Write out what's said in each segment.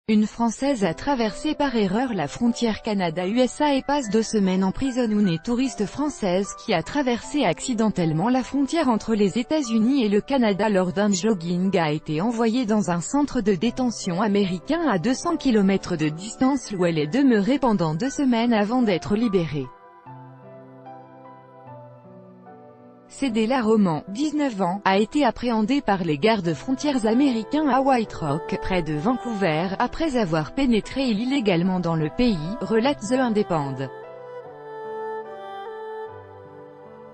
Une Française a traversé par erreur la frontière Canada-USA et passe 2 semaines en prison. Une touriste française qui a traversé accidentellement la frontière entre les États-Unis et le Canada lors d'un jogging a été envoyée dans un centre de détention américain à 200 km de distance où elle est demeurée pendant 2 semaines avant d'être libérée. Cédella Roman, 19 ans, a été appréhendée par les gardes-frontières américains à White Rock, près de Vancouver, après avoir pénétré illégalement dans le pays, relate The Independent.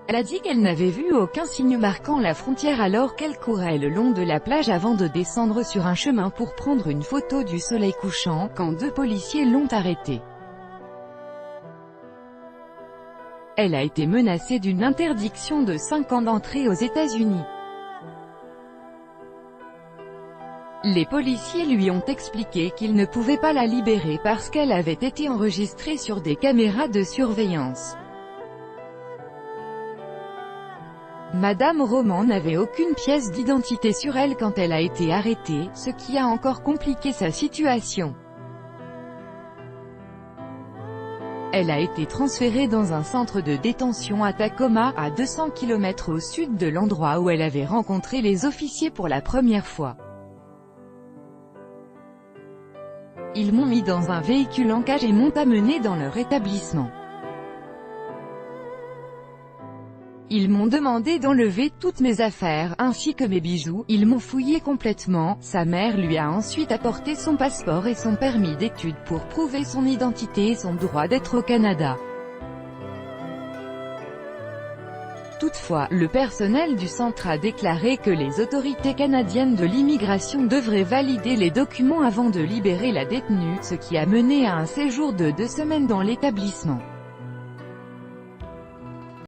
Elle a dit qu'elle n'avait vu aucun signe marquant la frontière alors qu'elle courait le long de la plage avant de descendre sur un chemin pour prendre une photo du soleil couchant, quand 2 policiers l'ont arrêtée. Elle a été menacée d'une interdiction de 5 ans d'entrée aux États-Unis. Les policiers lui ont expliqué qu'ils ne pouvaient pas la libérer parce qu'elle avait été enregistrée sur des caméras de surveillance. Madame Roman n'avait aucune pièce d'identité sur elle quand elle a été arrêtée, ce qui a encore compliqué sa situation. Elle a été transférée dans un centre de détention à Tacoma, à 200 km au sud de l'endroit où elle avait rencontré les officiers pour la première fois. Ils m'ont mis dans un véhicule en cage et m'ont amené dans leur établissement. Ils m'ont demandé d'enlever toutes mes affaires, ainsi que mes bijoux, ils m'ont fouillé complètement. Sa mère lui a ensuite apporté son passeport et son permis d'études pour prouver son identité et son droit d'être au Canada. Toutefois, le personnel du centre a déclaré que les autorités canadiennes de l'immigration devraient valider les documents avant de libérer la détenue, ce qui a mené à un séjour de 2 semaines dans l'établissement.